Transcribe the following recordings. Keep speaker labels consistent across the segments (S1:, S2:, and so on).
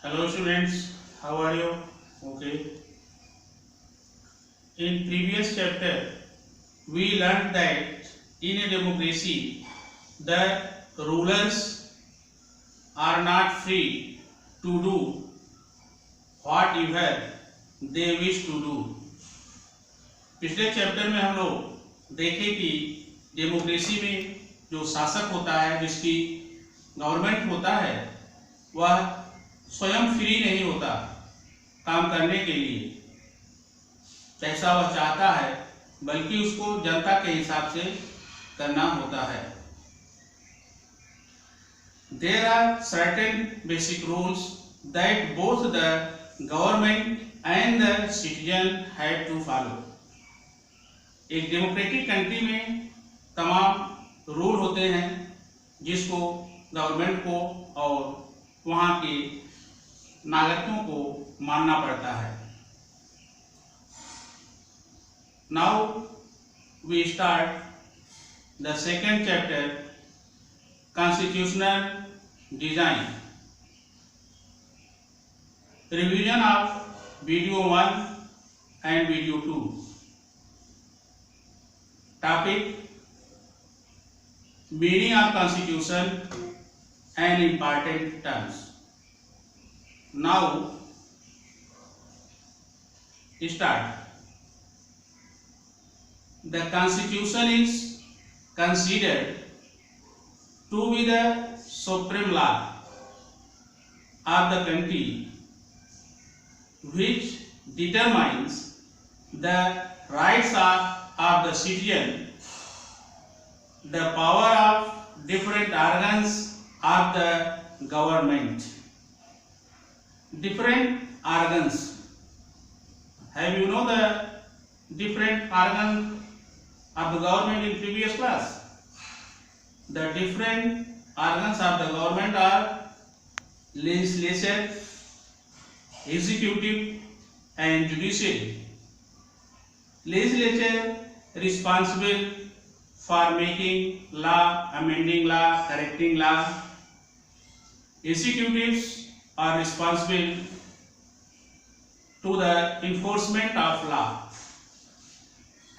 S1: Hello students, how are you? Okay. In previous chapter, we learned that in a democracy, the rulers are not free to do whatever they wish to do. पिछले chapter में हम लोग देखे कि democracy में जो शासक होता है, जिसकी गवर्नमेंट होता है, वह स्वयं फ्री नहीं होता काम करने के लिए जैसा वह चाहता है, बल्कि उसको जनता के हिसाब से करना होता है। There are certain basic rules that both the government and the citizen have to follow. एक डेमोक्रेटिक कंट्री में तमाम रूल होते हैं जिसको गवर्नमेंट को और वहाँ के नागरिकों को मानना पड़ता है। Now we start the second chapter, constitutional design. Revision of video 1 and video 2. Topic: meaning of constitution and important terms. Now start. The constitution is considered to be the supreme law of the country, which determines the rights of the citizen, the power of different organs of the government. Different organs. Have you know the different organs of the government in previous class? The different organs of the government are legislature, executive, and judiciary. Legislature responsible for making law, amending law, correcting law. Executives are responsible to the enforcement of law,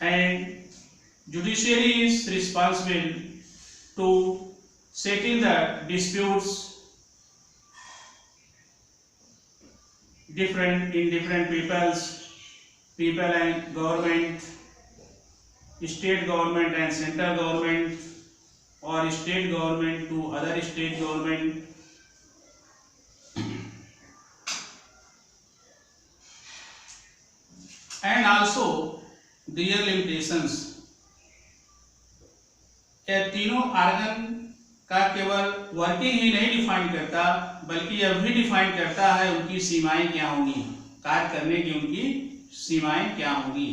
S1: and judiciary is responsible to settle the disputes in different people and government, state government and central government, or state government to other state government. And also their limitations. यह तीनों argon का केवल working ही नहीं define करता, बल्कि यह भी define करता है उनकी सीमाएं क्या होंगी, कार्य करने की उनकी सीमाएं क्या होंगी।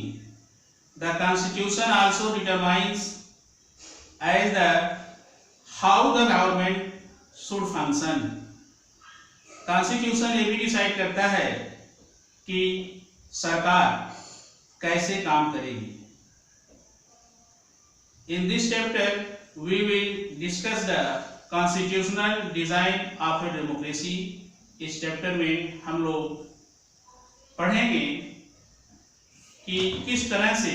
S1: The constitution also determines as the how the government should function. Constitution ये भी डिसाइड करता है कि सरकार कैसे काम करेगी। In this chapter, we will discuss the constitutional design of a democracy. इस चैप्टर में हम लोग पढ़ेंगे कि किस तरह से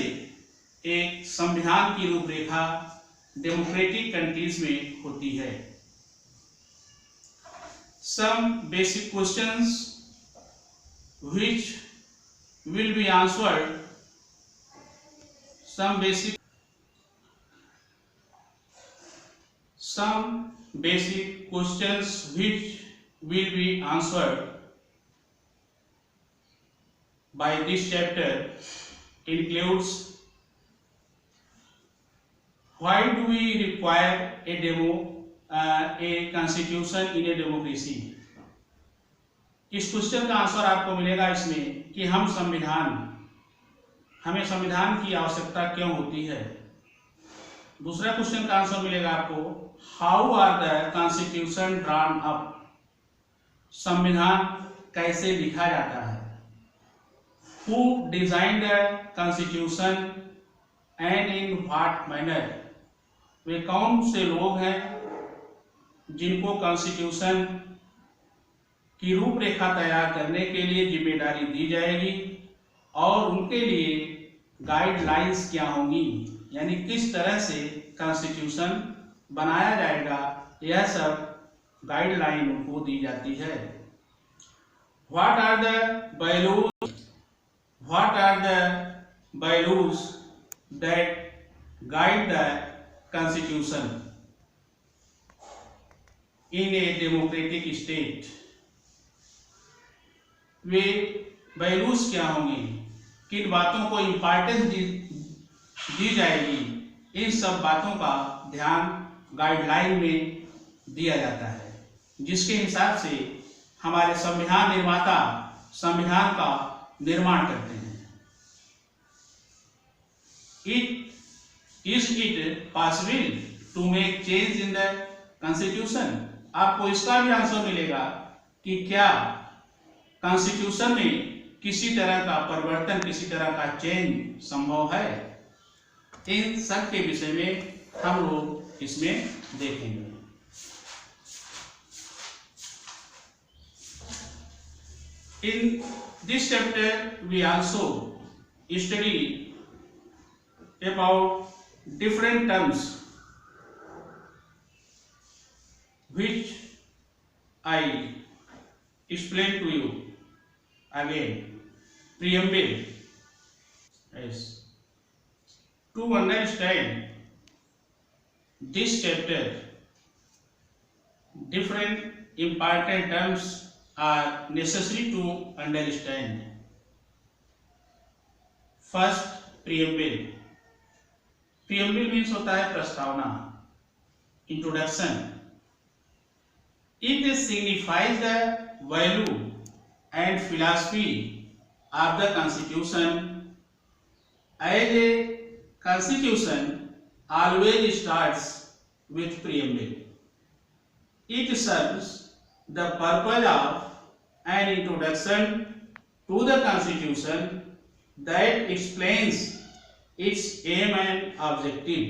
S1: एक संविधान की रूपरेखा डेमोक्रेटिक कंट्रीज में होती है। Some basic questions which will be answered. Some basic questions which will be answered by this chapter includes: why do we require a constitution in a democracy? इस क्वेश्चन का आंसर आपको मिलेगा इसमें कि हमें संविधान की आवश्यकता क्यों होती है। दूसरा क्वेश्चन का आंसर मिलेगा आपको, how are the constitution drawn up? संविधान कैसे लिखा जाता है। Who design the constitution and in what manner? वे कौन से लोग हैं जिनको कॉन्स्टिट्यूशन की रूपरेखा तैयार करने के लिए जिम्मेदारी दी जाएगी और उनके लिए गाइडलाइंस क्या होंगी, यानी किस तरह से कॉन्स्टिट्यूशन बनाया जाएगा, यह सब गाइडलाइन उनको दी जाती है। What are the values that guide the constitution in a democratic state? वे वैल्यूज क्या होंगी, किन बातों को इम्पोर्टेंस दी जाएगी, इन सब बातों का ध्यान गाइडलाइन में दिया जाता है, जिसके हिसाब से हमारे संविधान निर्माता संविधान का निर्माण करते हैं। Is it possible to make change in the constitution? आपको इसका भी आंसर मिलेगा कि क्या कॉन्स्टिट्यूशन में किसी तरह का परिवर्तन, किसी तरह का चेंज संभव है। इन सब के विषय में हम लोग इसमें देखेंगे। In this chapter we also study about different terms which I explain to you again. Preamble. Yes. To understand this chapter, different important terms are necessary to understand. First, preamble. Preamble means होता है प्रस्तावना, introduction. It signifies the value and philosophy of the constitution. As a constitution always starts with preamble. It serves the purpose of an introduction to the constitution that explains its aim and objective.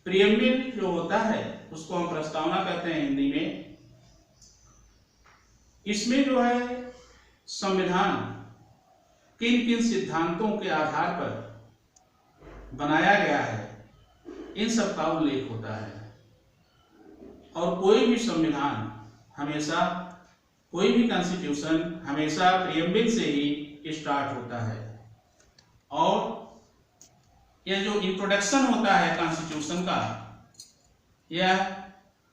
S1: Preamble जो होता है उसको हम प्रस्तावना कहते हैं हिंदी में। इसमें जो है संविधान किन किन सिद्धांतों के आधार पर बनाया गया है, इन सब का उल्लेख होता है। और कोई भी संविधान हमेशा, कोई भी कॉन्स्टिट्यूशन हमेशा प्रियम्बल से ही स्टार्ट होता है। और यह जो इंट्रोडक्शन होता है कॉन्स्टिट्यूशन का, यह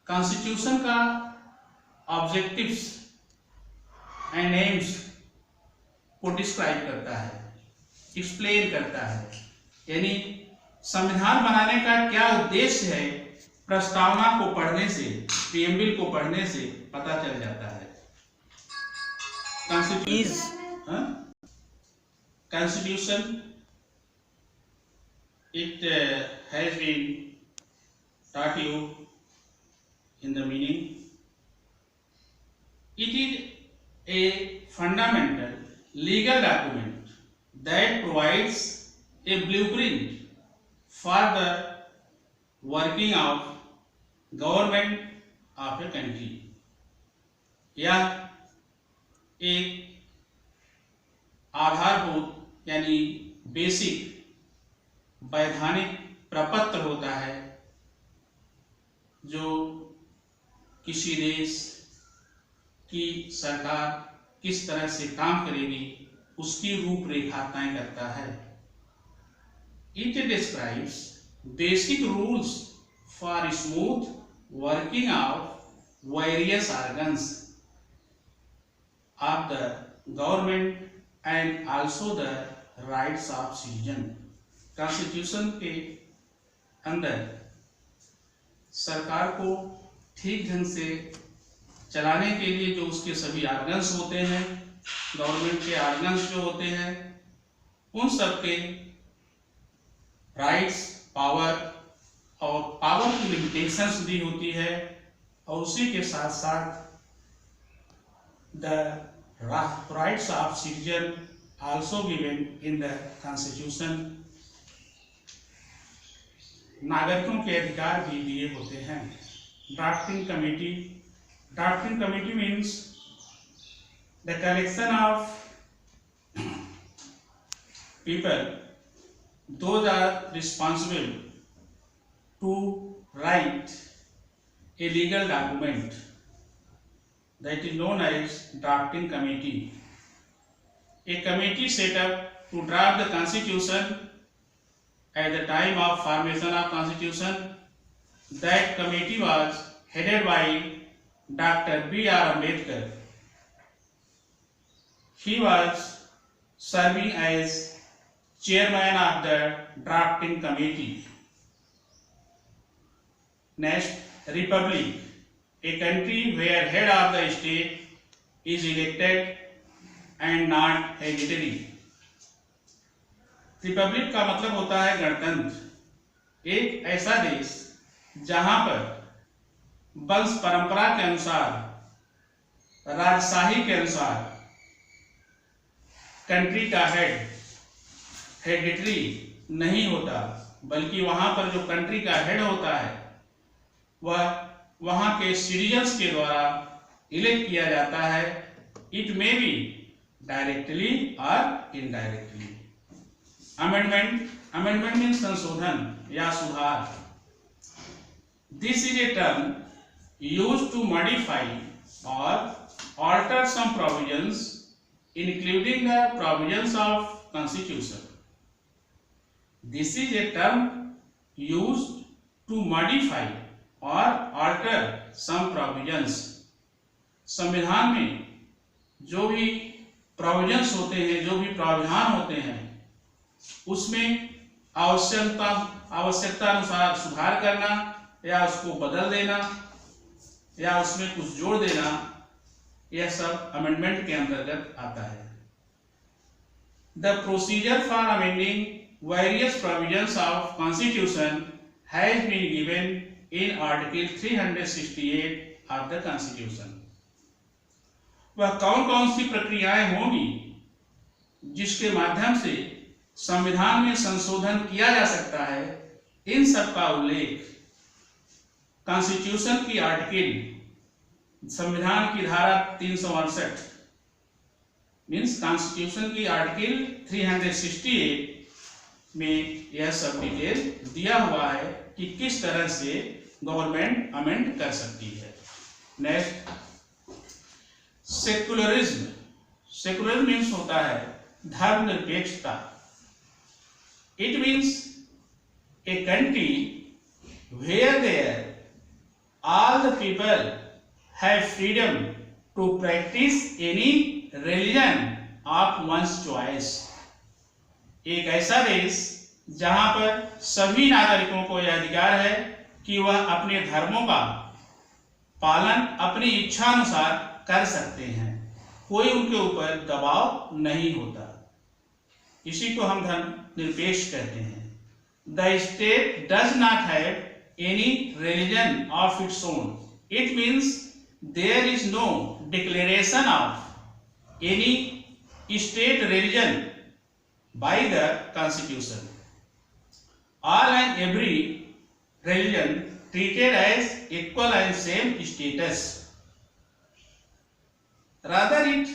S1: कॉन्स्टिट्यूशन का ऑब्जेक्टिव्स एंड एम्स को डिस्क्राइब करता है, एक्सप्लेन करता है। यानी संविधान बनाने का क्या उद्देश्य है, प्रस्तावना को पढ़ने से, प्रियम्बल को पढ़ने से पता चल जाता है। Constitution, it has been taught you in the meaning. It is a fundamental legal document that provides a blueprint for the working of government of a country. यह एक आधारभूत यानी बेसिक वैधानिक प्रपत्र होता है जो किसी देश की सरकार किस तरह से काम करेगी उसकी रूपरेखा तय करता है। It describes basic rules for smooth working of various organs of the government and also the rights of citizen. Constitution के अंदर सरकार को ठीक ढंग से चलाने के लिए जो उसके सभी ऑर्गन्स होते हैं, गवर्नमेंट के ऑर्गन्स जो होते हैं, उन सब के राइट्स, पावर और पावर की लिमिटेशंस दी होती है। और उसी के साथ साथ the rights of citizen also given in the constitution. नागरिकों के अधिकार भी दिए होते हैं। Drafting committee means The collection of people, those are responsible to write a legal document, that is known as drafting committee. A committee set up to draft the constitution at the time of formation of constitution. That committee was headed by Dr. B.R. Ambedkar. He was serving as chairman of the drafting committee. Next, republic, a country where head of the state is elected and not hereditary. Republic का मतलब होता है गणतंत्र, एक ऐसा देश जहां पर वंश परंपरा के अनुसार, राजशाही के अनुसार कंट्री का हेड हेरिडिटरी नहीं होता, बल्कि वहां पर जो कंट्री का हेड होता है वह वहां के सिटीजन्स के द्वारा इलेक्ट किया जाता है. इट मे बी डायरेक्टली और इनडायरेक्टली. अमेंडमेंट मीन्स संशोधन या सुधार. This is a term used to modify और alter some provisions including the provisions of constitution. This is a term used to modify or alter some provisions. संविधान में जो भी provisions होते हैं, जो भी प्रावधान होते हैं, उसमें आवश्यकता अनुसार सुधार करना या उसको बदल देना या उसमें कुछ जोड़ देना, यह सब अमेंडमेंट के अंतर्गत आता है. The procedure for amending various provisions of constitution has been given in article 368 of the constitution. वह कौन कौन सी प्रक्रियाएं होंगी जिसके माध्यम से संविधान में संशोधन किया जा सकता है, इन सब का उल्लेख कॉन्स्टिट्यूशन की आर्टिकल, संविधान की धारा 368 मीन्स कॉन्स्टिट्यूशन की आर्टिकल 368 में यह सब डिटेल दिया हुआ है कि किस तरह से गवर्नमेंट अमेंड कर सकती है. Next, secularism. सेकुलर मीन्स होता है धर्मनिरपेक्षता. It means a country where there all the people have freedom to practice any religion of one's choice. एक ऐसा देश जहां पर सभी नागरिकों को यह अधिकार है कि वह अपने धर्मों का पालन अपनी इच्छा अनुसार कर सकते हैं, कोई उनके ऊपर दबाव नहीं होता. इसी को हम धर्म निरपेक्ष कहते हैं. The state does not have any religion of its own. It means there is no declaration of any state religion by the constitution. All and every religion treated as equal and same status. Rather, it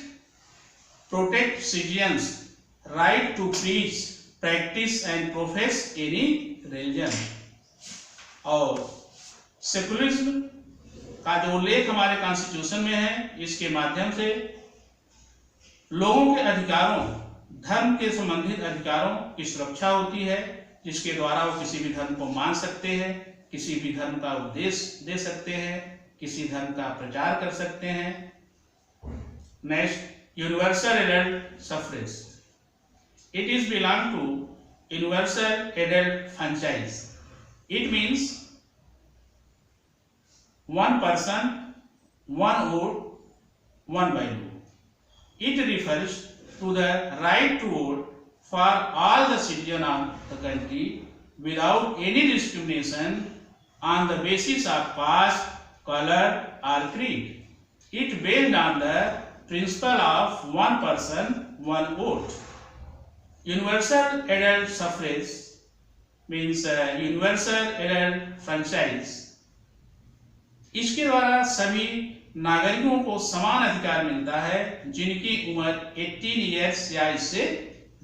S1: protects citizens' right to preach, practice and profess any religion. और secularism का जो उल्लेख हमारे constitution में है, इसके माध्यम से लोगों के अधिकारों, धर्म के संबंधित अधिकारों की सुरक्षा होती है, जिसके द्वारा वो किसी भी धर्म को मान सकते हैं, किसी भी धर्म का उपदेश दे सकते हैं, किसी धर्म का प्रचार कर सकते हैं. Next, universal adult suffrage. It is belong to universal adult franchise. It means one person, one vote, one value. It refers to the right to vote for all the citizens of the country without any discrimination on the basis of caste, color or creed. It based on the principle of one person, one vote. Universal adult suffrage means universal adult franchise. इसके द्वारा सभी नागरिकों को समान अधिकार मिलता है जिनकी उम्र 18 ईयर्स या इससे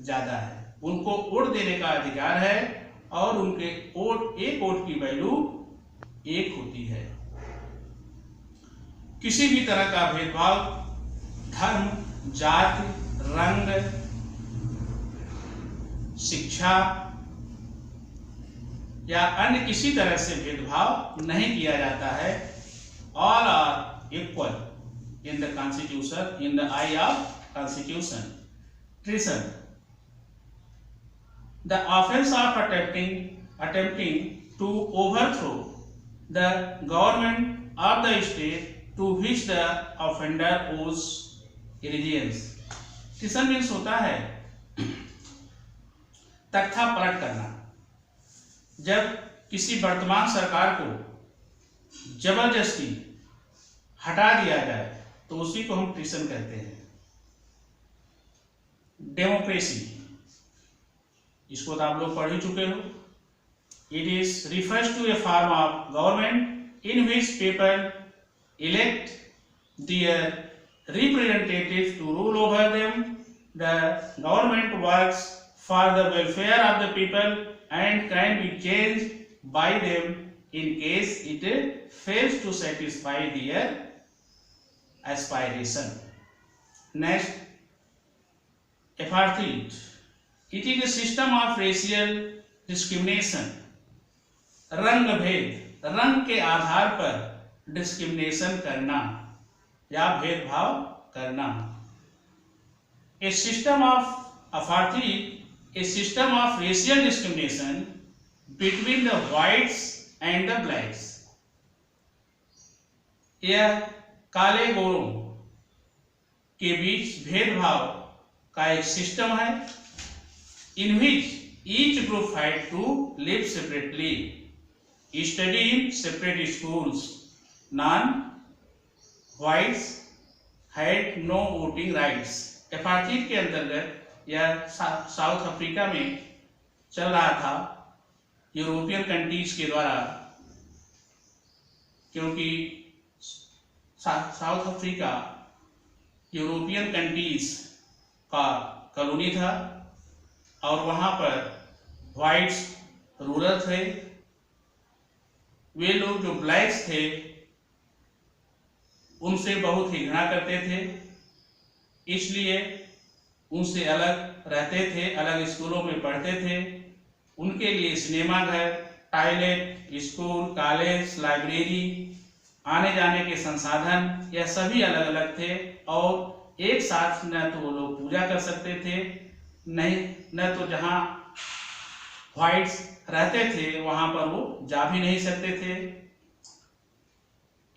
S1: ज्यादा है। उनको वोट देने का अधिकार है और उनके एक वोट की वैल्यू 1 होती है। किसी भी तरह का भेदभाव धर्म, जाति, रंग, शिक्षा या अन्य किसी तरह से भेदभाव नहीं किया जाता है। All are equal in the constitution, in the eye of constitution. Treason, the offence of attempting to overthrow the government of the state to which the offender owes allegiance। Treason means होता है तख्ता पलट करना। जब किसी वर्तमान सरकार को जबरदस्ती हटा दिया जाए तो उसी को हम ट्रीसन कहते हैं। डेमोक्रेसी, इसको तो आप लोग पढ़ ही चुके हो। It is refers to a form of government in which people elect their representatives to rule over them. The government works for the welfare of the people and can be changed by them in case it fails to satisfy their aspiration। Next, apartheid, it is a system of racial discrimination। रंग भेद, रंग के आधार पर discrimination करना या भेदभाव करना। A system of apartheid, a system of racial discrimination between the whites and the blacks। यह काले गोरों के बीच भेदभाव का एक सिस्टम है। in which each group had to live separately, study in separate schools, non-whites had no voting rights। एपार्थीड के अंतर्गत यह साउथ अफ्रीका में चल रहा था यूरोपियन कंट्रीज के द्वारा, क्योंकि साउथ अफ्रीका यूरोपियन कंट्रीज का कॉलोनी था और वहां पर व्हाइट्स रूलर थे। वे लोग जो ब्लैक्स थे उनसे बहुत ही घृणा करते थे, इसलिए उनसे अलग रहते थे, अलग स्कूलों में पढ़ते थे। उनके लिए सिनेमा घर, टॉयलेट, स्कूल, कॉलेज, लाइब्रेरी, आने जाने के संसाधन यह सभी अलग अलग थे और एक साथ न तो वो लोग पूजा कर सकते थे, न तो जहाँ व्हाइट्स रहते थे वहाँ पर वो जा भी नहीं सकते थे।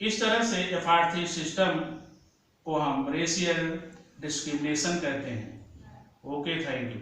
S1: इस तरह से एपार्थीड सिस्टम को हम रेशियल डिस्क्रिमिनेशन कहते हैं। Okay, thank you.